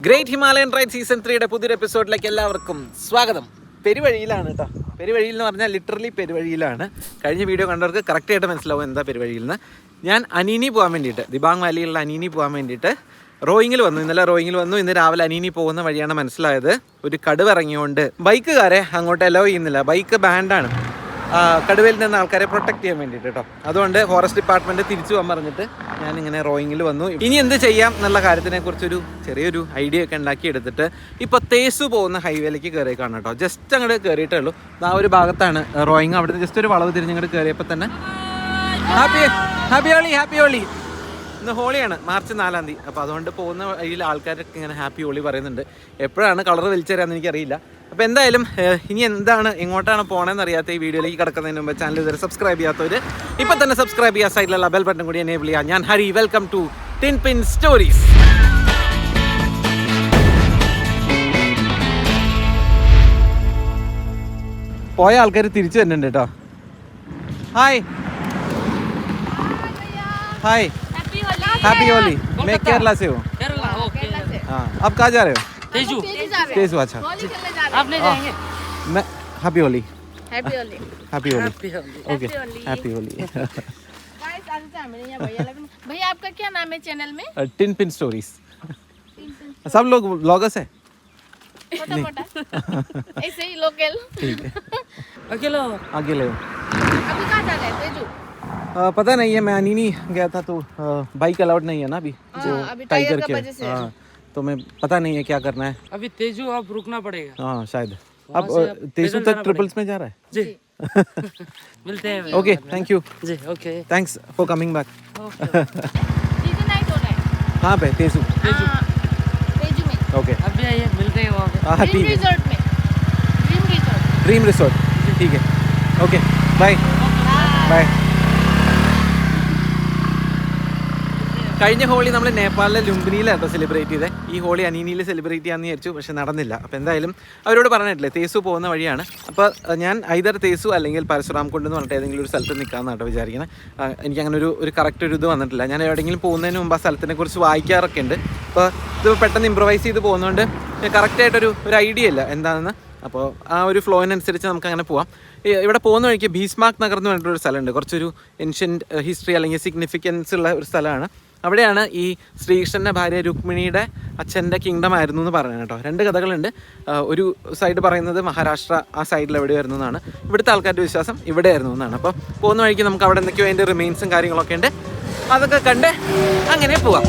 Great Himalayan ride season 3യുടെ പുതിയൊരു എപ്പിസോഡിലേക്ക് എല്ലാവർക്കും സ്വാഗതം. പെരുവഴിയിലാണ് കേട്ടോ. പെരുവഴിയിൽ എന്ന് പറഞ്ഞാൽ ലിറ്ററലി പെരുവഴിയിലാണ്. കഴിഞ്ഞ വീഡിയോ കണ്ടവർക്ക് കറക്റ്റായിട്ട് മനസ്സിലാവും എന്താ പെരുവഴിയിൽ നിന്ന്. ഞാൻ അനീനി പോകാൻ വേണ്ടിയിട്ട്, ദിബാങ് വാലിയിലുള്ള അനീനി പോകാൻ വേണ്ടിയിട്ട് റോയിങ്ങിൽ വന്നു. ഇന്നലെ റോയിങ്ങിൽ വന്നു. ഇന്ന് രാവിലെ അനീനി പോകുന്ന വഴിയാണ് മനസ്സിലായത് ഒരു കടുവ ഇറങ്ങിയോണ്ട് ബൈക്കുകാരെ അങ്ങോട്ട് അലോ ചെയ്യുന്നില്ല. ബൈക്ക് ബാൻഡാണ്. കടുവയിൽ നിന്ന് ആൾക്കാരെ പ്രൊട്ടക്ട് ചെയ്യാൻ വേണ്ടിയിട്ട് കേട്ടോ. അതുകൊണ്ട് ഫോറസ്റ്റ് ഡിപ്പാർട്ട്മെൻറ്റ് തിരിച്ചു പോകാൻ പറഞ്ഞിട്ട് ഞാനിങ്ങനെ റോയിങ്ങിൽ വന്നു. ഇനി എന്ത് ചെയ്യാം എന്നുള്ള കാര്യത്തിനെ കുറിച്ചൊരു ചെറിയൊരു ഐഡിയ ഒക്കെ ഉണ്ടാക്കി എടുത്തിട്ട് ഇപ്പോൾ തേസു പോകുന്ന ഹൈവേയിലേക്ക് കയറിയേക്കാണ് കേട്ടോ. ജസ്റ്റ് അങ്ങോട്ട് കയറിയിട്ടേ ഉള്ളൂ. ആ ഒരു ഭാഗത്താണ് റോയിങ്. അവിടുത്തെ ജസ്റ്റ് ഒരു വളവ് തിരിഞ്ഞങ്ങോട്ട് കയറിയപ്പോൾ തന്നെ ഹാപ്പി ഹോളി. ഇന്ന് ഹോളിയാണ്, മാർച്ച് 4-ാം തീയതി. അപ്പോൾ അതുകൊണ്ട് പോകുന്ന വഴിയിൽ ആൾക്കാരൊക്കെ ഇങ്ങനെ ഹാപ്പി ഹോളി പറയുന്നുണ്ട്. എപ്പോഴാണ് കളർ വലിച്ചു തരാമെന്ന് എനിക്കറിയില്ല. അപ്പോൾ എന്തായാലും ഇനി എന്താണ് എങ്ങോട്ടാണ് പോകണമെന്ന് അറിയാത്ത ഈ വീഡിയോയിലേക്ക് കിടക്കുന്നതിന് മുമ്പ് ചാനൽ ഇതുവരെ സബ്സ്ക്രൈബ് ചെയ്യാത്തവർ ഇപ്പോൾ തന്നെ സബ്സ്ക്രൈബ് ചെയ്യുക. സൈഡിലുള്ള ബെൽ ബട്ടൺ കൂടി എനേബിൾ ചെയ്യുക. ഞാൻ Hari. Welcome to Tin Pin stories. പോയ ആൾക്കാർ തിരിച്ചു വരുന്നുണ്ട് കേട്ടോ. Hi hi, happy Holi. मैं केरला से हूँ. हाँ, आप कहाँ जा रहे हो? तेजू. अच्छा, आप नहीं जाएंगे? मैं happy Holi. Happy Holi. Okay, happy Holi. भैया आपका क्या नाम है चैनल में? Tin pin stories. सब लोग ब्लॉगर्स है. छोटा ऐसे ही लोकल. ठीक है. अकेले हो? अभी कहाँ जा रहे हैं? तेजू. पता नहीं है. मैं अनीनी गया था तो बाइक अलाउड नहीं है ना अभी, अभी टाइगर की के. वजह से. हाँ, तो मैं पता नहीं है क्या करना है. अभी तेजू अब रुकना पड़ेगा. हाँ शायद. अब तेजू तक ट्रिपल्स में जा रहा है. जी. मिलते हैं. Okay, thank you. जी okay. Thanks for coming back. DJ night हो रहा है. कहाँ पे? तेजू. तेजू में. ओके, अब भी आइए, मिलते हैं वहाँ पे. हाँ ड्रीम ठीक है. रिजॉर्ट में. Dream resort. ठीक है. Okay, bye bye. കഴിഞ്ഞ ഹോളി നമ്മൾ നേപ്പാളിലെ ലുംബിനിയിലാട്ടോ സെലിബ്രേറ്റ് ചെയ്തത്. ഈ ഹോളി അനീനിയിൽ സെലിബ്രേറ്റ് ചെയ്യാമെന്ന് വിചാരിച്ചു, പക്ഷെ നടന്നില്ല. അപ്പോൾ എന്തായാലും അവരോട് പറഞ്ഞിട്ടില്ലേ തേസു പോകുന്ന വഴിയാണ്. അപ്പോൾ ഞാൻ ഐദർ തേസു അല്ലെങ്കിൽ പരശുറാം കൊണ്ട് എന്ന് പറഞ്ഞിട്ട് ഏതെങ്കിലും ഒരു സ്ഥലത്ത് നിൽക്കാമെന്നാട്ടോ വിചാരിക്കുന്നത്. എനിക്കങ്ങനെ ഒരു കറക്റ്റ് ഒരു ഇത് വന്നിട്ടില്ല. ഞാൻ എവിടെയെങ്കിലും പോകുന്നതിന് മുമ്പ് ആ സ്ഥലത്തിനെ കുറിച്ച് വായിക്കാറൊക്കെ ഉണ്ട്. അപ്പോൾ ഇത് പെട്ടെന്ന് ഇമ്പ്രവൈസ് ചെയ്ത് പോകുന്നതുകൊണ്ട് കറക്റ്റായിട്ടൊരു ഐഡിയ ഇല്ല എന്താണെന്ന്. അപ്പോൾ ആ ഒരു ഫ്ലോയിനനുസരിച്ച് നമുക്ക് അങ്ങനെ പോവാം. ഇവിടെ പോകുന്ന വഴിക്ക് ഭീസ്മാക് നഗർ എന്ന് പറഞ്ഞിട്ടൊരു സ്ഥലമുണ്ട്. കുറച്ചൊരു ഏൻഷ്യൻറ്റ് ഹിസ്റ്ററി അല്ലെങ്കിൽ സിഗ്നിഫിക്കൻസ് ഉള്ള ഒരു സ്ഥലമാണ്. അവിടെയാണ് ഈ ശ്രീകൃഷ്ണൻ്റെ ഭാര്യ രുക്മിണിയുടെ അച്ഛൻ്റെ കിങ്ഡം ആയിരുന്നു എന്ന് പറയുന്നത് കേട്ടോ. രണ്ട് കഥകളുണ്ട്. ഒരു സൈഡ് പറയുന്നത് മഹാരാഷ്ട്ര ആ സൈഡിൽ എവിടെയായിരുന്നു എന്നാണ്. ഇവിടുത്തെ ആൾക്കാരുടെ വിശ്വാസം ഇവിടെ ആയിരുന്നു എന്നാണ്. അപ്പോൾ പോകുന്ന വഴിക്ക് നമുക്ക് അവിടെ എന്തൊക്കെയോ അതിൻ്റെ റിമെയിൻസും കാര്യങ്ങളൊക്കെ ഉണ്ട്. അതൊക്കെ കണ്ട് അങ്ങനെ പോവാം.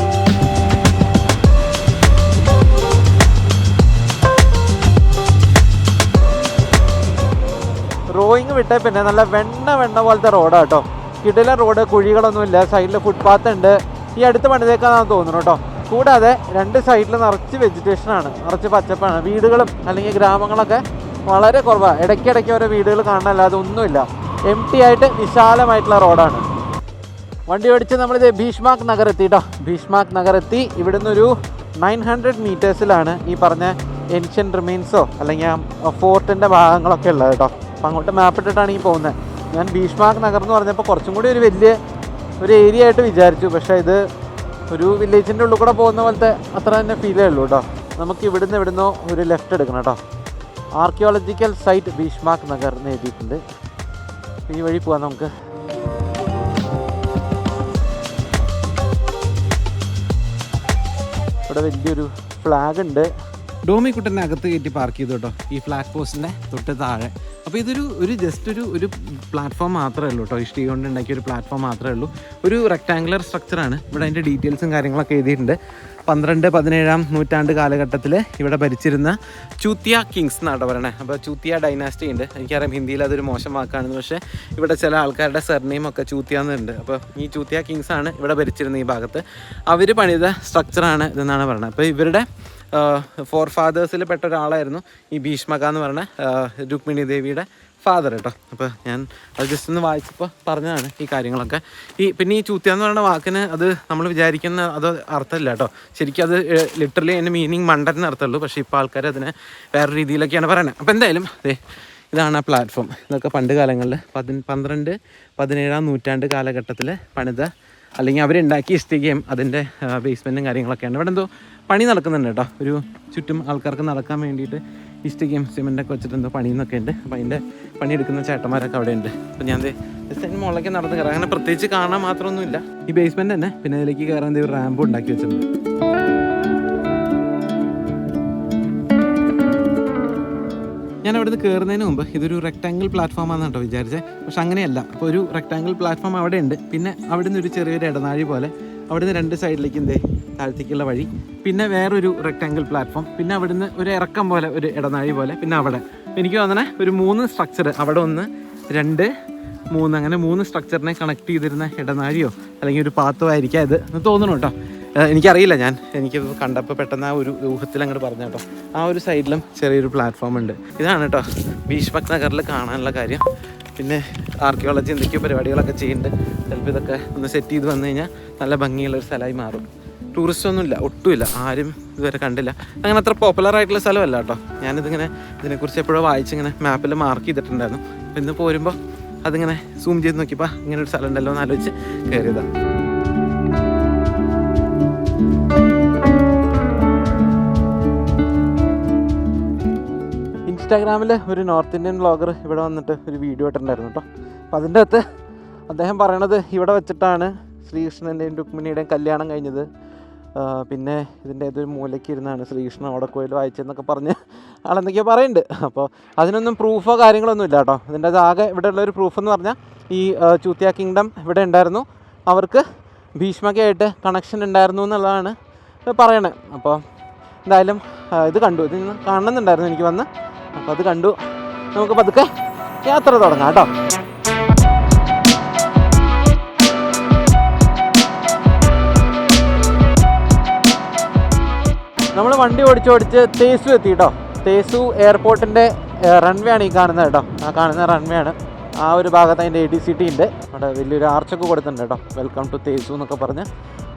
റോയിങ് വിട്ടേ പിന്നെ നല്ല വെണ്ണ പോലത്തെ റോഡാണ് കേട്ടോ. കിടില റോഡ്, കുഴികളൊന്നുമില്ല, സൈഡിൽ ഫുട്പാത്ത് ഉണ്ട്. ഈ അടുത്ത് പണിതേക്കാന്നാണ് തോന്നുന്നു കേട്ടോ. കൂടാതെ രണ്ട് സൈഡിൽ നിറച്ച് വെജിറ്റേഷനാണ്, നിറച്ച് പച്ചപ്പാണ്. വീടുകളും അല്ലെങ്കിൽ ഗ്രാമങ്ങളൊക്കെ വളരെ കുറവാണ്. ഇടയ്ക്കിടയ്ക്ക് ഓരോ വീടുകൾ കാണാനല്ലാതെ ഒന്നുമില്ല. എം ടി ആയിട്ട് വിശാലമായിട്ടുള്ള റോഡാണ്. വണ്ടി ഓടിച്ച് നമ്മളിത് ഭീഷ്മാക് നഗർ എത്തി കേട്ടോ. ഭീഷ്മാക് നഗർ എത്തി. ഇവിടുന്ന് ഒരു 900 മീറ്റേഴ്സിലാണ് ഈ പറഞ്ഞ ഏൻഷ്യൻ റിമെയിൻസോ അല്ലെങ്കിൽ ഫോർട്ടിൻ്റെ ഭാഗങ്ങളൊക്കെ ഉള്ളത് കേട്ടോ. അപ്പം അങ്ങോട്ട് മാപ്പ് ഇട്ടിട്ടാണ് ഈ പോകുന്നത്. ഞാൻ ഭീഷ്മാക് നഗർ എന്ന് പറഞ്ഞപ്പോൾ കുറച്ചും കൂടി ഒരു വലിയ ഒരു ഏരിയ ആയിട്ട് വിചാരിച്ചു. പക്ഷേ ഇത് ഒരു വില്ലേജിൻ്റെ ഉള്ളിൽ കൂടെ പോകുന്ന പോലത്തെ അത്ര തന്നെ ഫീലേ ഉള്ളൂ കേട്ടോ. നമുക്ക് ഇവിടുന്നോ ഒരു ലെഫ്റ്റ് എടുക്കണം കേട്ടോ. ആർക്കിയോളജിക്കൽ സൈറ്റ് ഭീഷ്മാക് നഗർ എന്ന് എഴുതിയിട്ടുണ്ട്. ഈ വഴി പോവാം നമുക്ക്. ഇവിടെ വലിയൊരു ഫ്ലാഗ് ഉണ്ട്. ഡോമിക്കുട്ടനെ അകത്ത് കയറ്റി പാർക്ക് ചെയ്തു കേട്ടോ, ഈ ഫ്ലാഗ് പോസ്റ്റിൻ്റെ തൊട്ട് താഴെ. അപ്പോൾ ഇതൊരു ജസ്റ്റ് ഒരു പ്ലാറ്റ്ഫോം മാത്രമേ ഉള്ളൂ കേട്ടോ. ഇഷ്ടിക കൊണ്ട് ഉണ്ടാക്കിയ ഒരു പ്ലാറ്റ്ഫോം മാത്രമേ ഉള്ളൂ. ഒരു റെക്ടാങ്കുലർ സ്ട്രക്ചറാണ്. ഇവിടെ അതിൻ്റെ ഡീറ്റെയിൽസും കാര്യങ്ങളൊക്കെ എഴുതിയിട്ടുണ്ട്. 12-17 നൂറ്റാണ്ട് കാലഘട്ടത്തിൽ ഇവിടെ ഭരിച്ചിരുന്ന ചൂത്തിയ കിങ്സ് എന്നാണ് പറയണേ. അപ്പോൾ ചൂത്തിയ ഡൈനാസ്റ്റി ഉണ്ട്. എനിക്കറിയാം ഹിന്ദിയിൽ അതൊരു മോശം വാക്കാണെന്ന്, പക്ഷേ ഇവിടെ ചില ആൾക്കാരുടെ സർനെയിമൊക്കെ ചൂത്തിയാന്നുണ്ട്. അപ്പോൾ ഈ ചൂത്തിയ കിങ്സാണ് ഇവിടെ ഭരിച്ചിരുന്ന ഈ ഭാഗത്ത്. അവർ പണിത സ്ട്രക്ചറാണ് ഇതെന്നാണ് പറയുന്നത്. അപ്പോൾ ഇവരുടെ ഫോർ ഫാദേഴ്സിൽ പെട്ട ഒരാളായിരുന്നു ഈ ഭീഷ്മക എന്ന് പറഞ്ഞ രുക്മിണി ദേവിയുടെ ഫാദർ കേട്ടോ. അപ്പോൾ ഞാൻ അത് ജസ്റ്റ് ഒന്ന് വായിച്ചപ്പോൾ പറഞ്ഞതാണ് ഈ കാര്യങ്ങളൊക്കെ. പിന്നെ ഈ ചൂത്തിയ എന്ന് പറയുന്ന വാക്കിന് അത് നമ്മൾ വിചാരിക്കുന്ന അത് അർത്ഥമില്ല കേട്ടോ. ശരിക്കും അത് ലിറ്ററലി അതിൻ്റെ മീനിങ് മണ്ടൻ അർത്ഥമുള്ളൂ. പക്ഷേ ഇപ്പോൾ ആൾക്കാർ അതിനെ വേറെ രീതിയിലൊക്കെയാണ് പറയുന്നത്. അപ്പോൾ എന്തായാലും ഇതാണ് ആ പ്ലാറ്റ്ഫോം. ഇതൊക്കെ പണ്ട് കാലങ്ങളിൽ 12-17 നൂറ്റാണ്ട് കാലഘട്ടത്തിൽ പണിത അല്ലെങ്കിൽ അവരുണ്ടാക്കി ഇഷ്ടികയും അതിൻ്റെ ബേസ്മെൻറ്റും കാര്യങ്ങളൊക്കെയാണ്. ഇവിടെ എന്തോ പണി നടക്കുന്നുണ്ട് കേട്ടോ. ഒരു ചുറ്റും ആൾക്കാർക്ക് നടക്കാൻ വേണ്ടിയിട്ട് ഇഷ്ടികയും സിമെൻ്റൊക്കെ വെച്ചിട്ട് എന്തോ പണിയെന്നൊക്കെ ഉണ്ട്. അപ്പോൾ അതിൻ്റെ പണിയെടുക്കുന്ന ചേട്ടന്മാരൊക്കെ അവിടെ ഉണ്ട്. അപ്പോൾ ഞാൻ ജസ്റ്റ് മുകളിലേക്ക് നടന്ന് കയറാം. അങ്ങനെ പ്രത്യേകിച്ച് കാണാൻ മാത്രമൊന്നുമില്ല. ഈ ബേസ്മെൻറ്റ് തന്നെ, പിന്നെ അതിലേക്ക് കയറാൻ ഒരു റാമ്പ് ഉണ്ടാക്കി വെച്ചിട്ടുണ്ട്. ഞാൻ അവിടുന്ന് കയറുന്നതിന് മുമ്പ് ഇതൊരു റെക്ടാങ്കിൾ പ്ലാറ്റ്ഫോമാണെന്ന് കേട്ടോ വിചാരിച്ചത്. പക്ഷെ അങ്ങനെയല്ല. അപ്പോൾ ഒരു റെക്ടാങ്കിൾ പ്ലാറ്റ്ഫോം അവിടെ ഉണ്ട്. പിന്നെ അവിടുന്ന് ഒരു ചെറിയൊരു ഇടനാഴി പോലെ, അവിടുന്ന് 2 സൈഡിലേക്ക് താഴത്തേക്കുള്ള വഴി, പിന്നെ വേറൊരു റെക്ടാങ്കിൾ പ്ലാറ്റ്ഫോം, പിന്നെ അവിടുന്ന് ഒരു ഇറക്കം പോലെ ഒരു ഇടനാഴി പോലെ, പിന്നെ അവിടെ എനിക്ക് തോന്നണേ ഒരു 3 സ്ട്രക്ചർ, അവിടെ 1, 2, 3 അങ്ങനെ 3 സ്ട്രക്ചറിനെ കണക്ട് ചെയ്തിരുന്ന ഇടനാഴിയോ അല്ലെങ്കിൽ ഒരു പാത്തോ ആയിരിക്കാം ഇത് എന്ന് തോന്നുന്നു കേട്ടോ. എനിക്കറിയില്ല, എനിക്ക് കണ്ടപ്പോൾ പെട്ടെന്ന് ആ ഒരു ഊഹത്തിൽ അങ്ങോട്ട് പറഞ്ഞു കേട്ടോ. ആ ഒരു സൈഡിലും ചെറിയൊരു പ്ലാറ്റ്ഫോം ഉണ്ട്. ഇതാണ് കേട്ടോ ഭീഷ്മക് നഗറിൽ കാണാനുള്ള കാര്യം. പിന്നെ ആർക്കിയോളജി എന്തൊക്കെയോ പരിപാടികളൊക്കെ ചെയ്യുന്നുണ്ട്. ചിലപ്പോൾ ഇതൊക്കെ ഒന്ന് സെറ്റ് ചെയ്ത് വന്നു കഴിഞ്ഞാൽ നല്ല ഭംഗിയുള്ളൊരു സ്ഥലമായി മാറും. ടൂറിസ്റ്റ് ഒന്നുമില്ല, ഒട്ടുമില്ല, ആരും ഇതുവരെ കണ്ടില്ല. അങ്ങനെ അത്ര പോപ്പുലർ ആയിട്ടുള്ള സ്ഥലമല്ല കേട്ടോ. ഇതിനെക്കുറിച്ച് എപ്പോഴോ വായിച്ചിങ്ങനെ മാപ്പിൽ മാർക്ക് ചെയ്തിട്ടുണ്ടായിരുന്നു. അപ്പോൾ ഇന്ന് പോരുമ്പോൾ അതിങ്ങനെ സൂം ചെയ്ത് നോക്കിയപ്പോൾ ഇങ്ങനെ ഒരു സ്ഥലം ഉണ്ടല്ലോ എന്ന് ആലോചിച്ച് കയറിയതാണ്. ഇൻസ്റ്റാഗ്രാമിൽ ഒരു നോർത്ത് ഇന്ത്യൻ വ്ളോഗർ ഇവിടെ വന്നിട്ട് ഒരു വീഡിയോ ഇട്ടിട്ടുണ്ടായിരുന്നു കേട്ടോ. അപ്പോൾ അതിൻ്റെ അകത്ത് അദ്ദേഹം പറയണത് ഇവിടെ വെച്ചിട്ടാണ് ശ്രീകൃഷ്ണൻ്റെയും രുക്മിണിയുടെയും കല്യാണം കഴിഞ്ഞത്. പിന്നെ ഇതിൻ്റെ ഏതൊരു മൂലയ്ക്ക് ഇരുന്നാണ് ശ്രീകൃഷ്ണൻ അവിടെ കോയിൽ വായിച്ചതെന്നൊക്കെ പറഞ്ഞ് ആളെന്തൊക്കെയോ പറയുന്നുണ്ട്. അപ്പോൾ അതിനൊന്നും പ്രൂഫോ കാര്യങ്ങളൊന്നും ഇല്ല കേട്ടോ. ഇതിൻ്റെ ആകെ ഇവിടെയുള്ളൊരു പ്രൂഫ് എന്ന് പറഞ്ഞാൽ ഈ ചൂത്തിയ കിങ്ഡം ഇവിടെ ഉണ്ടായിരുന്നു, അവർക്ക് ഭീഷ്മകയായിട്ട് കണക്ഷൻ ഉണ്ടായിരുന്നു എന്നുള്ളതാണ് പറയണത്. അപ്പോൾ എന്തായാലും ഇത് കണ്ടു, ഇത് കാണണമെന്നുണ്ടായിരുന്നു എനിക്ക് വന്ന്. അപ്പോൾ അത് കണ്ടു. നമുക്ക് പതുക്കെ യാത്ര തുടങ്ങാം കേട്ടോ. നമ്മൾ വണ്ടി ഓടിച്ച് തേസു എത്തി കേട്ടോ. തേസു എയർപോർട്ടിൻ്റെ റൺവേ ആണ് ഈ കാണുന്നത് കേട്ടോ. ആ കാണുന്ന റൺവേ ആണ്. ആ ഒരു ഭാഗത്ത് അതിൻ്റെ ADCT ഉണ്ട്. അവിടെ വലിയൊരു ആർച്ചൊക്കെ കൊടുത്തിട്ടുണ്ട് കേട്ടോ. വെൽക്കം ടു തേസു എന്നൊക്കെ പറഞ്ഞ്.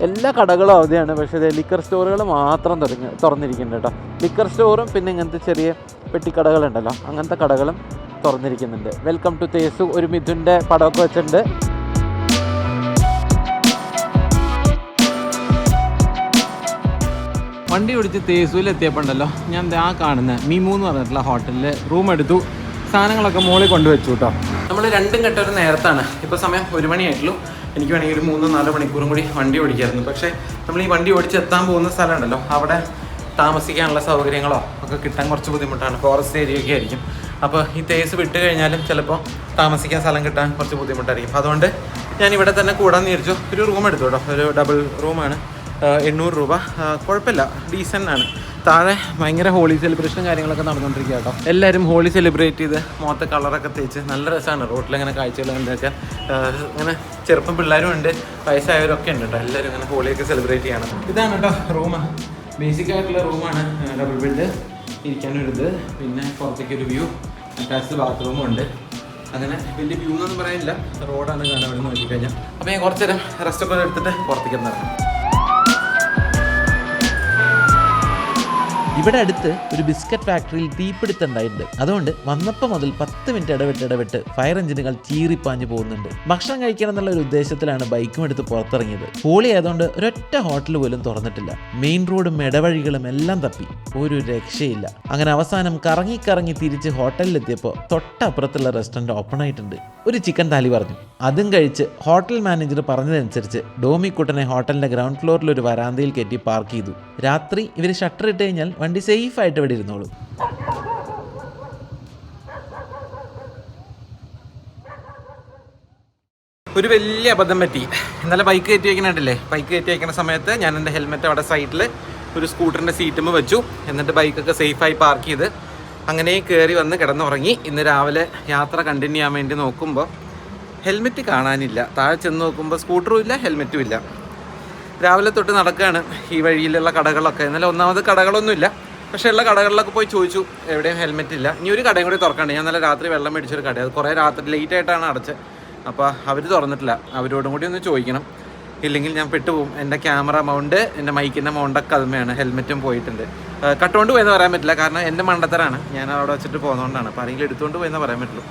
എല്ലാ കടകളും അവധിയാണ്. പക്ഷേ ഇത് ലിക്കർ സ്റ്റോറുകൾ മാത്രം തുറന്നിരിക്കുന്നുണ്ട് കേട്ടോ. ലിക്കർ സ്റ്റോറും പിന്നെ ഇങ്ങനത്തെ ചെറിയ പെട്ടിക്കടകളുണ്ടല്ലോ, അങ്ങനത്തെ കടകളും തുറന്നിരിക്കുന്നുണ്ട്. Welcome to തേസു. ഒരു മിഥുൻ്റെ പടമൊക്കെ വെച്ചിട്ടുണ്ട്. വണ്ടി ഓടിച്ച് തേസുവിലെത്തിയപ്പോൾ ഉണ്ടല്ലോ, ഞാൻ ആ കാണുന്ന മീമു എന്ന് പറഞ്ഞിട്ടുള്ള ഹോട്ടലിൽ റൂം എടുത്തു. സാധനങ്ങളൊക്കെ മുകളിൽ കൊണ്ടുവച്ചു കേട്ടോ. നമ്മൾ 2 ഘട്ടം ഒരു നേരത്താണ്. ഇപ്പോൾ സമയം 1 മണിയായിട്ടുള്ളൂ. എനിക്ക് വേണമെങ്കിൽ ഒരു 3-4 മണിക്കൂറും കൂടി വണ്ടി ഓടിക്കായിരുന്നു. പക്ഷേ നമ്മൾ ഈ വണ്ടി ഓടിച്ച് എത്താൻ പോകുന്ന സ്ഥലം ഉണ്ടല്ലോ, അവിടെ താമസിക്കാനുള്ള സൗകര്യങ്ങളോ ഒക്കെ കിട്ടാൻ കുറച്ച് ബുദ്ധിമുട്ടാണ്. ഫോറസ്റ്റ് ഏരിയയൊക്കെ ആയിരിക്കും. അപ്പോൾ ഈ തേസ് വിട്ട് കഴിഞ്ഞാലും ചിലപ്പോൾ താമസിക്കാൻ സ്ഥലം കിട്ടാൻ കുറച്ച് ബുദ്ധിമുട്ടായിരിക്കും. അപ്പോൾ അതുകൊണ്ട് ഞാൻ ഇവിടെ തന്നെ കൂടാന്ന് വിചാരിച്ചു. ഒരു റൂം എടുത്തു കേട്ടോ. ഒരു ഡബിൾ റൂമാണ്. 800 രൂപ. കുഴപ്പമില്ല, ഡീസൻ്റ് ആണ്. താഴെ ഭയങ്കര ഹോളി സെലിബ്രേഷനും കാര്യങ്ങളൊക്കെ നടന്നുകൊണ്ടിരിക്കുക കേട്ടോ. എല്ലാവരും ഹോളി സെലിബ്രേറ്റ് ചെയ്ത് മുഖത്ത് കളറൊക്കെ തേച്ച് നല്ല രസമാണ്. റോട്ടിലിങ്ങനെ കാഴ്ചകൾ എന്താ വെച്ചാൽ ഇങ്ങനെ ചെറുപ്പം പിള്ളേരും ഉണ്ട്, വയസ്സായവരൊക്കെ ഉണ്ട് കേട്ടോ. എല്ലാവരും ഇങ്ങനെ ഹോളിയൊക്കെ സെലിബ്രേറ്റ് ചെയ്യണം. ഇതാണ് കേട്ടോ റൂം. ബേസിക് ആയിട്ടുള്ള റൂമാണ്. ഡബിൾ ബെഡ്, ഇരിക്കാനൊരിത്, പിന്നെ പുറത്തേക്കൊരു വ്യൂ, അറ്റാച്ച്ഡ് ബാത്റൂമും ഉണ്ട്. അങ്ങനെ വലിയ വ്യൂ എന്നൊന്നും പറയാനില്ല, റോഡാണ് കാണാൻ വേണ്ടി നോക്കിക്കഴിഞ്ഞാൽ. അപ്പോൾ ഞാൻ കുറച്ച് നേരം റെസ്റ്റൊക്കെ എടുത്തിട്ട് പുറത്തേക്ക് ഇറങ്ങാം. ഇവിടെ അടുത്ത് ഒരു ബിസ്ക്കറ്റ് ഫാക്ടറിയിൽ തീപിടുത്തം ഉണ്ടായിട്ടുണ്ട്. അതുകൊണ്ട് വന്നപ്പോൾ മുതൽ 10 മിനിറ്റ് ഇടവിട്ട് ഫയർ എഞ്ചിനുകൾ ചീറിപ്പാഞ്ഞു പോകുന്നുണ്ട്. ഭക്ഷണം കഴിക്കണം എന്നുള്ള ഒരു ഉദ്ദേശത്തിലാണ് ബൈക്കും എടുത്ത് പുറത്തിറങ്ങിയത്. ഹോളി ആയതുകൊണ്ട് ഒരൊറ്റ ഹോട്ടൽ പോലും തുറന്നിട്ടില്ല. മെയിൻ റോഡും ഇടവഴികളും എല്ലാം തപ്പി, ഒരു രക്ഷയില്ല. അങ്ങനെ അവസാനം കറങ്ങി തിരിച്ച് ഹോട്ടലിലെത്തിയപ്പോൾ തൊട്ടപ്പുറത്തുള്ള റെസ്റ്റോറൻറ്റ് ഓപ്പൺ ആയിട്ടുണ്ട്. ഒരു ചിക്കൻ താലി പറഞ്ഞു. അതും കഴിച്ച് ഹോട്ടൽ മാനേജർ പറഞ്ഞതനുസരിച്ച് ഡോമിക്കുട്ടനെ ഹോട്ടലിൻ്റെ ഗ്രൗണ്ട് ഫ്ലോറിൽ ഒരു വരാന്തയിൽ കയറ്റി പാർക്ക് ചെയ്തു. രാത്രി ഇവർ ഷട്ടർ ഇട്ട് കഴിഞ്ഞാൽ വണ്ടി സേഫ് ആയിട്ട് ഇവിടെ ഇരുന്നോളൂ. ഒരു വലിയ അബദ്ധം പറ്റി. ഇന്നലെ ബൈക്ക് കയറ്റി വയ്ക്കണുണ്ടല്ലേ, ബൈക്ക് കയറ്റി വയ്ക്കുന്ന സമയത്ത് ഞാൻ എൻ്റെ ഹെൽമെറ്റ് അവിടെ സൈഡിൽ ഒരു സ്കൂട്ടറിൻ്റെ സീറ്റുമ്പോൾ വെച്ചു. എന്നിട്ട് ബൈക്കൊക്കെ സേഫായി പാർക്ക് ചെയ്ത് അങ്ങനെ കയറി വന്ന് കിടന്നുറങ്ങി. ഇന്ന് രാവിലെ യാത്ര കണ്ടിന്യൂ ചെയ്യാൻ വേണ്ടി നോക്കുമ്പോൾ ഹെൽമെറ്റ് കാണാനില്ല. താഴെ ചെന്ന് നോക്കുമ്പോൾ സ്കൂട്ടറും ഇല്ല, ഹെൽമെറ്റും ഇല്ല. രാവിലെ തൊട്ട് നടക്കുകയാണ് ഈ വഴിയിലുള്ള കടകളൊക്കെ. എന്നാലും ഒന്നാമത് കടകളൊന്നുമില്ല, പക്ഷേ ഉള്ള കടകളിലൊക്കെ പോയി ചോദിച്ചു, എവിടെയും ഹെൽമെറ്റ് ഇല്ല. ഇനി ഒരു കടയും കൂടി തുറക്കണ്ടേ. ഞാൻ നല്ല രാത്രി വെള്ളം മേടിച്ചൊരു കട, അത് കുറേ രാത്രി ലേറ്റായിട്ടാണ് അടച്ചത്. അപ്പോൾ അവർ തുറന്നിട്ടില്ല. അവരോടും കൂടി ഒന്ന് ചോദിക്കണം, ഇല്ലെങ്കിൽ ഞാൻ പെട്ടുപോകും. എൻ്റെ ക്യാമറ മൗണ്ട്, എൻ്റെ മൈക്കിൻ്റെ മൗണ്ടൊക്കെ അതുമയാണ്. ഹെൽമെറ്റും പോയിട്ടുണ്ട്. കട്ടുകൊണ്ട് പോയെന്ന് പറയാൻ പറ്റില്ല, കാരണം എൻ്റെ മണ്ടത്തരാണ്. ഞാൻ അവിടെ വെച്ചിട്ട് പോകുന്നതുകൊണ്ടാണ്. അപ്പോൾ ആരെങ്കിലും എടുത്തുകൊണ്ട് പോയെന്ന് പറയാൻ പറ്റുള്ളൂ.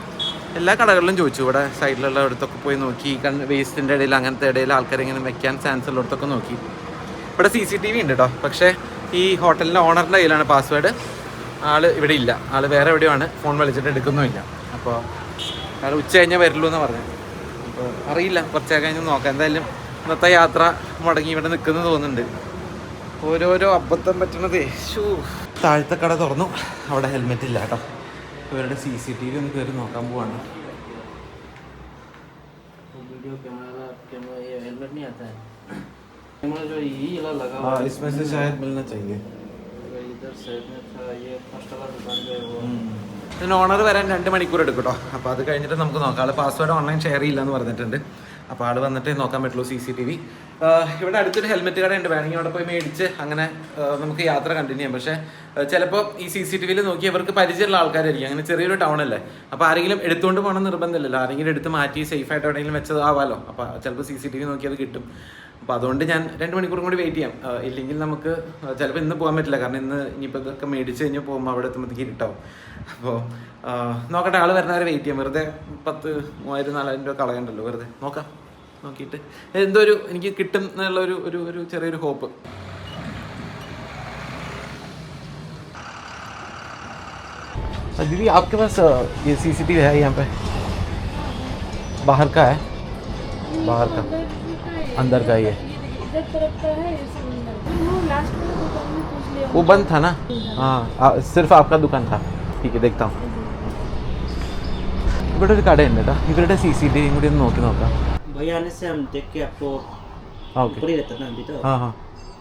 എല്ലാ കടകളിലും ചോദിച്ചു. ഇവിടെ സൈഡിലുള്ള ഇടത്തൊക്കെ പോയി നോക്കി. വേസ്റ്റിൻ്റെ ഇടയിൽ അങ്ങനത്തെ ഇടയിൽ ആൾക്കാർ ഇങ്ങനെ വെക്കാൻ ചാൻസ് ഉള്ളിടത്തൊക്കെ നോക്കി. ഇവിടെ CCTV ഉണ്ട് കേട്ടോ, പക്ഷേ ഈ ഹോട്ടലിൻ്റെ ഓണറിൻ്റെ കയ്യിലാണ് പാസ്വേഡ്. ആൾ ഇവിടെ ഇല്ല, ആൾ വേറെ എവിടെയാണ്, ഫോൺ വിളിച്ചിട്ട് എടുക്കുന്നുമില്ല. അപ്പോൾ ആൾ ഉച്ച കഴിഞ്ഞാൽ വരുള്ളൂ എന്ന് പറഞ്ഞു. അപ്പോൾ അറിയില്ല, കുറച്ചൊക്കെ കഴിഞ്ഞ് നോക്കാം. എന്തായാലും ഇന്നത്തെ യാത്ര മുടങ്ങി ഇവിടെ നിൽക്കുന്നത് തോന്നുന്നുണ്ട്. ഓരോരോ അബദ്ധം പറ്റണതേ. താഴത്തെ കട തുറന്നു, അവിടെ ഹെൽമെറ്റ് ഇല്ല കേട്ടോ. ഇവരുടെ CCTV ഒന്ന് കയറി നോക്കാൻ പോവാണ്. वीडियो कैमरा ये हेलमेट नहीं आता है, कैमरा जो ये वाला लगा हुआ हाँ, है, इसमें से शायद मिलना चाहिए. इधर साइड में था ये फर्स्ट वाला दुकान जो है वो. ഇതിന് ഓണർ വരാൻ 2 മണിക്കൂർ എടുക്കും കേട്ടോ. അപ്പോൾ അത് കഴിഞ്ഞിട്ട് നമുക്ക് നോക്കാം. ആൾ പാസ്വേഡ് ഓൺലൈൻ ഷെയർ ചെയ്യില്ല എന്ന് പറഞ്ഞിട്ടുണ്ട്. അപ്പോൾ ആൾ വന്നിട്ട് നോക്കാൻ പറ്റുള്ളൂ CCTV. ഇവിടെ അടുത്തൊരു ഹെൽമെറ്റ് കട ഉണ്ട്, വേണമെങ്കിൽ അവിടെ പോയി മേടിച്ച് അങ്ങനെ നമുക്ക് യാത്ര കണ്ടിന്യൂ ചെയ്യാം. പക്ഷേ ചിലപ്പോൾ ഈ CCTVയിൽ നോക്കി അവർക്ക് പരിചയമുള്ള ആൾക്കാരായിരിക്കും. അങ്ങനെ ചെറിയൊരു ടൗൺ അല്ലേ, അപ്പോൾ ആരെങ്കിലും എടുത്തുകൊണ്ട് പോകണം നിർബന്ധമില്ലല്ലോ. ആരെങ്കിലും എടുത്ത് മാറ്റി സേഫായിട്ട് എവിടെയെങ്കിലും വെച്ചതാവാമല്ലോ. അപ്പോൾ ചിലപ്പോൾ CCTV നോക്കി അത് കിട്ടും. അപ്പോൾ അതുകൊണ്ട് ഞാൻ 2 മണിക്കൂറും കൂടി വെയിറ്റ് ചെയ്യാം. ഇല്ലെങ്കിൽ നമുക്ക് ചിലപ്പോൾ ഇന്ന് പോകാൻ പറ്റില്ല, കാരണം ഇന്ന് ഇനിയിപ്പോൾ ഇതൊക്കെ മേടിച്ച് കഴിഞ്ഞ് പോകുമ്പോൾ അവിടെ എത്തുമ്പോഴത്തേക്ക് ഇരുട്ടാവും. അപ്പോൾ നോക്കട്ടെ, ആൾ വരുന്നവരെ വെയിറ്റ് ചെയ്യാം. വെറുതെ 10,000, 3,000, 4,000 രൂപ കളയണ്ടല്ലോ, വെറുതെ നോക്കാം. നോക്കിയിട്ട് എന്തോ എനിക്ക് കിട്ടും എന്നുള്ള ഒരു ചെറിയൊരു ഹോപ്പ്. दीदी आपके पास ये CCTV है यहाँ पे? बाहर का है? बाहर का, अंदर का ये इधर तरफ का है, वो लास्ट में दुकान में पूछ लिया. वो बंद था ना? हाँ, सिर्फ आपका दुकान था. ठीक है, देखता हूँ. ഇവിടെ ഒരു കടയുണ്ട് കേട്ടോ. ഇവരുടെ CCTV കൂടി ഒന്ന് നോക്കാം. भैया आने से हम देख के आपको ഓക്കെ. ऊपर ही रहता ना अभी तो, हाँ हाँ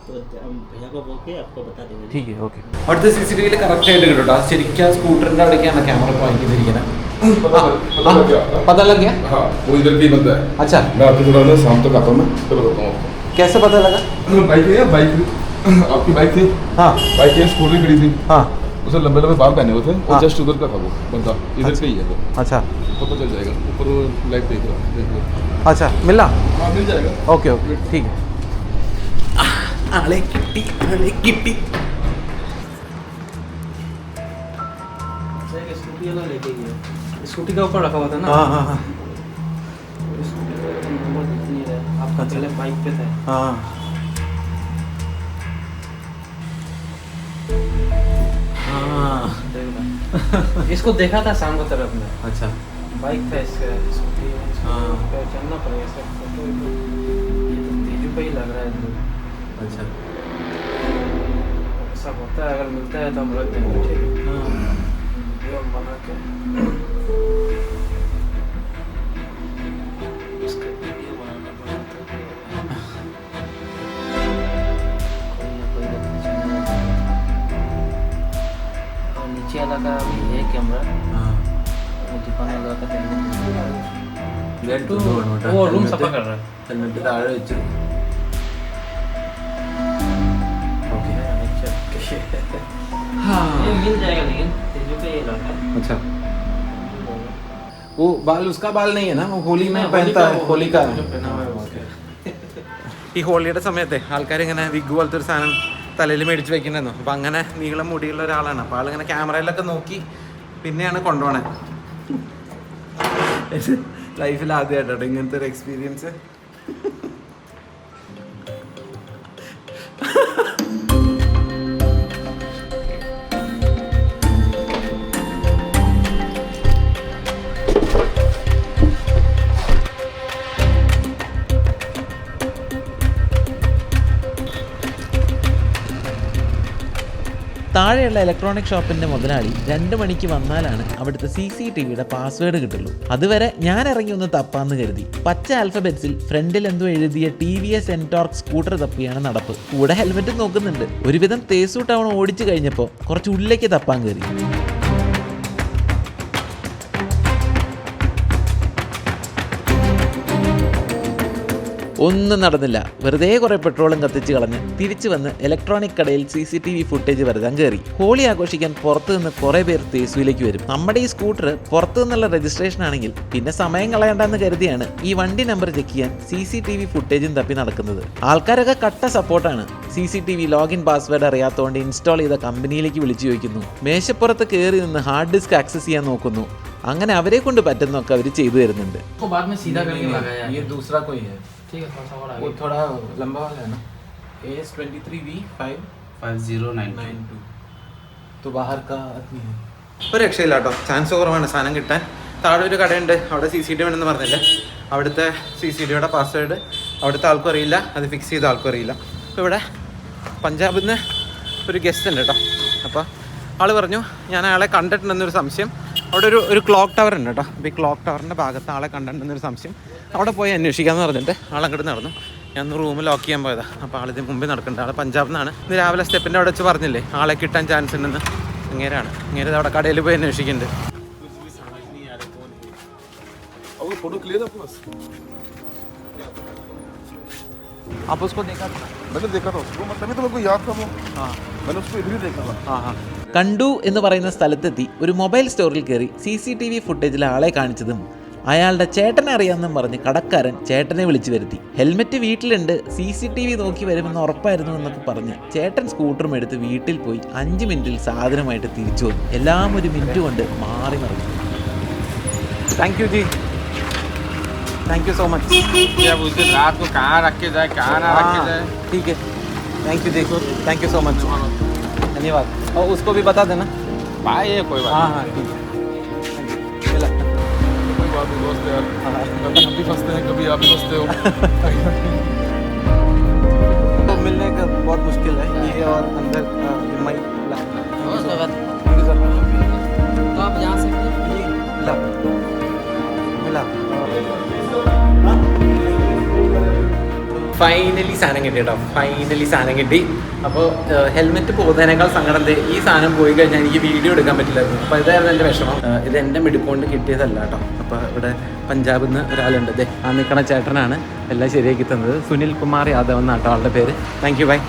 तो हम भैया को बोल के आपको बता देंगे. ठीक है, ओके. അവിടുത്തെ CCTVയിൽ കറക്റ്റ് ആയിട്ട് കിട്ടും കേട്ടോ. ശരിക്കും സ്കൂട്ടറിൻ്റെ അവിടേക്കാണ് ക്യാമറ പോയിന്റ് ചെയ്തിരിക്കുന്നത്. पता लग गया? हाँ, वो इधर भी बनता है. अच्छा, मैं आपको थोड़ा ना शाम तक आता हूँ, मैं तब बताता हूँ आपको. कैसे पता लगा? बाइक है, बाइक आपकी बाइक थी. हाँ बाइक है, स्कूटी खड़ी थी. हाँ उसे लंबे लंबे बाल पहने हुए थे. हाँ. और जस्ट उधर का था वो बंदा, इधर पे ही है वो. अच्छा पता चल जाएगा. ऊपर वो लाइट देख रहा है. अच्छा, मिला? हाँ, मिल जाएगा. ओके ओके, ठीक है. ആളെ കിട്ടി, ആളെ കിട്ടി. स्कूटी वाला लेके गया, स्कूटी का ऊपर रखा हुआ था ना. हाँ हाँ हाँ स्कूटी का नंबर दिख नहीं रहा है. आपका पहले बाइक पे था. हाँ. इसको देखा था शाम को तरफ में. अच्छा, बाइक था इसका, स्कूटी. हाँ. चलना पड़ेगा इसका फोटो. ये तो तेजू पे ही लग रहा है. अच्छा. ऐसा होता है, अगर मिलता है तो हम रख देंगे. ठीक है, हाँ. वीडियो बना के इसका वीडियो बनाना पड़ता है. कोई ना कोई और नीचे वाला का भी है कैमरा. हाँ. वो दुकान वाला का ഇതെടുത്തു वो रूम सफा कर रहा है. എന്നിട്ട് താഴെ വെച്ചു. ओके. हाँ. ये मिल जाएगा, लेकिन तेजू पे ये लगा है. अच्छा, वो बाल उसका बाल नहीं है ना, वो होली में पहनता है. होली का जो पहना हुआ है उसके. ഈ ഹോളിയുടെ സമയത്തെ ആൾക്കാർ ഇങ്ങനെ വിഗ് പോലത്തെ ഒരു സാധനം തലയിൽ മേടിച്ച് വെക്കണമെന്നു. അപ്പം അങ്ങനെ നീളം മുടിയുള്ള ഒരാളാണ്. അപ്പോൾ ആളിങ്ങനെ ക്യാമറയിലൊക്കെ നോക്കി പിന്നെയാണ് കൊണ്ടുപോകണേ. ലൈഫിൽ ആദ്യമായിട്ടോ ഇങ്ങനത്തെ ഒരു എക്സ്പീരിയൻസ്. താഴെയുള്ള ഇലക്ട്രോണിക് ഷോപ്പിന്റെ മുതലാളി 2 മണിക്ക് വന്നാലാണ് അവിടുത്തെ CCTVയുടെ പാസ്വേഡ് കിട്ടുള്ളൂ. അതുവരെ ഞാൻ ഇറങ്ങി ഒന്ന് തപ്പാന്ന് കരുതി. പച്ച ആൽഫബറ്റ്സിൽ ഫ്രണ്ടിൽ എന്തോ എഴുതിയ TVS Ntorq സ്കൂട്ടർ തപ്പിയാണ് നടപ്പ്. കൂടെ ഹെൽമെറ്റ് നോക്കുന്നുണ്ട്. ഒരുവിധം തേസു ടൗൺ ഓടിച്ചു കഴിഞ്ഞപ്പോൾ കുറച്ച് ഉള്ളിലേക്ക് തപ്പാൻ കയറി. ഒന്നും നടന്നില്ല. വെറുതെ കുറെ പെട്രോളും കത്തിച്ച് കളഞ്ഞ് തിരിച്ചു വന്ന് ഇലക്ട്രോണിക് കടയിൽ CCTV ഫുട്ടേജ് വരുതാൻ കയറി. ഹോളി ആഘോഷിക്കാൻ പുറത്തു നിന്ന് കുറെ പേർ തേസുവിലേക്ക് വരും. നമ്മുടെ ഈ സ്കൂട്ടർ പുറത്തു നിന്നുള്ള രജിസ്ട്രേഷൻ ആണെങ്കിൽ പിന്നെ സമയം കളയണ്ടെന്ന് കരുതിയാണ് ഈ വണ്ടി നമ്പർ ചെക്ക് ചെയ്യാൻ CCTV ഫുട്ടേജും തപ്പി നടക്കുന്നത്. ആൾക്കാരൊക്കെ കട്ട സപ്പോർട്ടാണ്. CCTV ലോഗിൻ പാസ്വേഡ് അറിയാത്തതുകൊണ്ട് ഇൻസ്റ്റാൾ ചെയ്ത കമ്പനിയിലേക്ക് വിളിച്ചു ചോദിക്കുന്നു. മേശപ്പുറത്ത് കയറി നിന്ന് ഹാർഡ് ഡിസ്ക് ആക്സസ് ചെയ്യാൻ നോക്കുന്നു. അങ്ങനെ അവരെ കൊണ്ട് പറ്റുന്നൊക്കെ അവർ ചെയ്തു തരുന്നുണ്ട്. बाद में सीधा करके लगाया. ये दूसरा कोई है, ठीक है, थोड़ा सा और वो आगे. थोड़ा लंबा वाला है ना. AS23V5 5092. तो बाहर का ഒരു രക്ഷയില്ല കേട്ടോ. ചാൻസ് കുറവാണ് സാധനം കിട്ടാൻ. താഴെ ഒരു കടയുണ്ട്, അവിടെ CCTV ഉണ്ടെന്ന് പറഞ്ഞില്ലേ, അവിടുത്തെ CCTVയുടെ പാസ്വേഡ് അവിടുത്തെ ആൾക്കും അറിയില്ല, അത് ഫിക്സ് ചെയ്ത ആൾക്കും അറിയില്ല. അപ്പോൾ ഇവിടെ പഞ്ചാബിൽ നിന്ന് ഒരു ഗസ്റ്റ് ഉണ്ട് കേട്ടോ. അപ്പോൾ ആൾ പറഞ്ഞു ഞാൻ അയാളെ കണ്ടിട്ടുണ്ടെന്നൊരു സംശയം. അവിടെ ഒരു ക്ലോക്ക് ടവർ ഉണ്ട് കേട്ടോ. അപ്പോൾ ഈ ക്ലോക്ക് ടവറിൻ്റെ ഭാഗത്ത് ആളെ കണ്ടിട്ടുണ്ടെന്നൊരു സംശയം. അവിടെ പോയി അന്വേഷിക്കാമെന്ന് പറഞ്ഞിട്ട് ആളങ്ങോട്ട് നടന്നു. ഞാൻ റൂം ലോക്ക് ചെയ്യാൻ പോയതാണ്. അപ്പോൾ ആളിത് മുമ്പിൽ നടക്കുന്നുണ്ട്. ആൾ പഞ്ചാബിൽ നിന്നാണ്. ഇന്ന് രാവിലെ സ്റ്റെപ്പിൻ്റെ അവിടെ വെച്ച് പറഞ്ഞില്ലേ ആളെ കിട്ടാൻ ചാൻസ് ഉണ്ടെന്ന്. അങ്ങേരാണ് അവിടെ കടയിൽ പോയി അന്വേഷിക്കുന്നുണ്ട്. और फोटो क्लियर है आपके पास? आप उसको देखा था? मैंने देखा था उसको, तभी तो मेरे को याद था वो. हाँ मैंने उसको इधर ही देखा था. हाँ हाँ. കണ്ടു എന്ന് പറയുന്ന സ്ഥലത്തെത്തി ഒരു മൊബൈൽ സ്റ്റോറിൽ കയറി CCTV ഫുട്ടേജിൽ ആളെ കാണിച്ചതും അയാളുടെ ചേട്ടനെ അറിയാമെന്നും പറഞ്ഞ് കടക്കാരൻ ചേട്ടനെ വിളിച്ചു വരുത്തി. ഹെൽമെറ്റ് വീട്ടിലുണ്ട്, CCTV നോക്കി വരുമെന്ന് ഉറപ്പായിരുന്നു എന്നൊക്കെ പറഞ്ഞ് ചേട്ടൻ സ്കൂട്ടറും എടുത്ത് വീട്ടിൽ പോയി 5 മിനിറ്റിൽ സാധനമായിട്ട് തിരിച്ചു വന്നു. എല്ലാം ഒരു മിനിറ്റ് കൊണ്ട് മാറി മറിഞ്ഞു. थैंक यू जी, थैंक यू सो मच. अब उस दिन रात को कहाँ रख के जाए, कहाँ ना रख के जाए. ठीक है, थैंक यू जी, थैंक यू सो मच, धन्यवाद. और उसको भी बता देना. भाई ये कोई बात हाँ हाँ ठीक है. चला. कोई बात नहीं दोस्त यार, कभी हम भी फंसते हैं, कभी आप भी फंसते हो. तो मिलने का बहुत मुश्किल है ये और अंदर मई ला. तो आप जा सकते हैं. मिला मिला. ഫൈനലി സാധനം കിട്ടി കേട്ടോ. ഫൈനലി സാധനം കിട്ടി. അപ്പോൾ ഹെൽമെറ്റ് പോകുന്നതിനേക്കാൾ സങ്കടം ഈ സാധനം പോയി കഴിഞ്ഞാൽ എനിക്ക് വീഡിയോ എടുക്കാൻ പറ്റില്ലായിരുന്നു. അപ്പോൾ ഇതായിരുന്നു എൻ്റെ വിഷമം. ഇത് എൻ്റെ മിടുക്കൊണ്ട് കിട്ടിയതല്ല കേട്ടോ. അപ്പോൾ ഇവിടെ പഞ്ചാബിൽ നിന്ന് ഒരാളുണ്ട്, ഇതേ ആ നിൽക്കണ ചേട്ടനാണ് എല്ലാം ശരിയാക്കി തന്നത്. സുനിൽ കുമാർ യാദവ് എന്നാട്ടോ ആളുടെ പേര്. Thank you bye.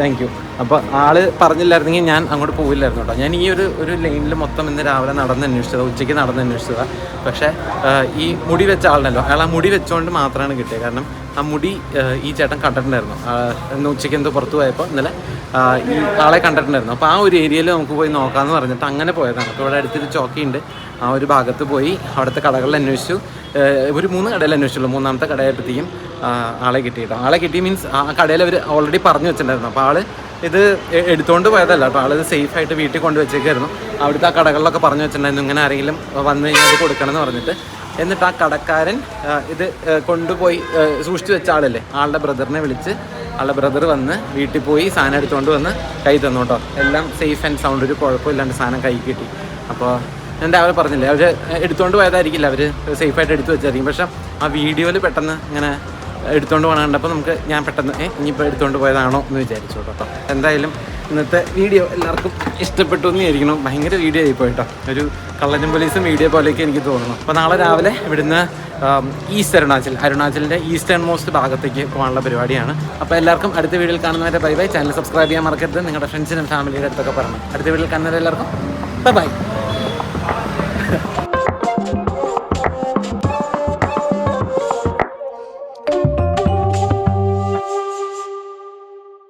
Thank you. അപ്പോൾ ആള് പറഞ്ഞില്ലായിരുന്നെങ്കിൽ ഞാൻ അങ്ങോട്ട് പോവില്ലായിരുന്നു കേട്ടോ. ഞാൻ ഈ ഒരു ലൈനിൽ മൊത്തം ഇന്ന് രാവിലെ നടന്ന് അന്വേഷിച്ചത്, ഉച്ചയ്ക്ക് നടന്ന് അന്വേഷിച്ചതാണ്. പക്ഷേ ഈ മുടി വെച്ച ആളുണ്ടല്ലോ, അയാൾ ആ മുടി വെച്ചുകൊണ്ട് മാത്രമാണ് കിട്ടിയത്. കാരണം ആ മുടി ഈ ചേട്ടൻ കണ്ടിട്ടുണ്ടായിരുന്നു. ഇന്ന് ഉച്ചയ്ക്ക് എന്തോ പുറത്ത് പോയപ്പോൾ ഇന്നലെ ഈ ആളെ കണ്ടിട്ടുണ്ടായിരുന്നു. അപ്പോൾ ആ ഒരു ഏരിയയിൽ നമുക്ക് പോയി നോക്കാമെന്ന് പറഞ്ഞിട്ട് അങ്ങനെ പോയതാണ്. അപ്പോൾ ഇവിടെ അടുത്തൊരു ചോക്കിയുണ്ട്, ആ ഒരു ഭാഗത്ത് പോയി അവിടുത്തെ കടകളിൽ അന്വേഷിച്ചു. ഒരു 3 കടയിൽ അന്വേഷിച്ചുള്ളൂ. 3ാമത്തെ കടയായപ്പോഴത്തേക്കും ആളെ കിട്ടി കേട്ടോ. ആളെ കിട്ടി മീൻസ് ആ കടയിൽ അവർ ഓൾറെഡി പറഞ്ഞു വെച്ചിട്ടുണ്ടായിരുന്നു. അപ്പോൾ ആൾ ഇത് എടുത്തുകൊണ്ട് പോയതല്ല കേട്ടോ. ആളിത് സേഫായിട്ട് വീട്ടിൽ കൊണ്ടുവച്ചേക്കായിരുന്നു. അവിടുത്തെ ആ കടകളിലൊക്കെ പറഞ്ഞു വെച്ചിട്ടുണ്ടായിരുന്നു ഇങ്ങനെ ആരെങ്കിലും വന്നു കഴിഞ്ഞാൽ അത് കൊടുക്കണം എന്ന് പറഞ്ഞിട്ട്. എന്നിട്ട് ആ കടക്കാരൻ ഇത് കൊണ്ടുപോയി സൂക്ഷിച്ചു വെച്ച ആളല്ലേ, ആളുടെ ബ്രദറിനെ വിളിച്ച് ആളുടെ ബ്രദർ വന്ന് വീട്ടിൽ പോയി സാധനം എടുത്തുകൊണ്ട് വന്ന് കൈ തന്നു കേട്ടോ. എല്ലാം സേഫ് ആൻഡ് സൗണ്ട്, ഒരു കുഴപ്പമില്ലാണ്ട് സാധനം കൈ കിട്ടി. അപ്പോൾ ഞാൻ രാവിലെ പറഞ്ഞില്ലേ അവർ എടുത്തുകൊണ്ട് പോയതായിരിക്കില്ല, അവർ സേഫായിട്ട് എടുത്തു വെച്ചായിരിക്കും. പക്ഷേ ആ വീഡിയോയിൽ പെട്ടെന്ന് ഇങ്ങനെ എടുത്തുകൊണ്ട് പോകണം കണ്ടപ്പോൾ ഞാൻ പെട്ടെന്ന് ഇനിയിപ്പോൾ എടുത്തുകൊണ്ട് പോയതാണോ എന്ന് വിചാരിച്ചു കേട്ടോ. എന്തായാലും ഇന്നത്തെ വീഡിയോ എല്ലാവർക്കും ഇഷ്ടപ്പെട്ടു എന്ന് വിചാരിക്കണം. ഭയങ്കര വീഡിയോ ആയിപ്പോയി കേട്ടോ. ഒരു കള്ളനും പോലീസും വീഡിയോ പോലെയൊക്കെ എനിക്ക് തോന്നുന്നു. അപ്പോൾ നാളെ രാവിലെ ഇവിടുന്ന് ഈസ്റ്റ് അരുണാചലിൻ്റെ ഈസ്റ്റേൺ മോസ്റ്റ് ഭാഗത്തേക്ക് പോകാനുള്ള പരിപാടിയാണ്. അപ്പോൾ എല്ലാവർക്കും അടുത്ത വീഡിയോയിൽ കാണുന്നവരെ ബൈ ബൈ. ചാനൽ സബ്സ്ക്രൈബ് ചെയ്യാൻ മറക്കരുത്. നിങ്ങളുടെ ഫ്രണ്ട്സിനും ഫാമിലിയുടെ അടുത്തൊക്കെ പറഞ്ഞു. അടുത്ത വീഡിയോയിൽ കാണുന്നവരെ എല്ലാവർക്കും ബൈ ബൈ.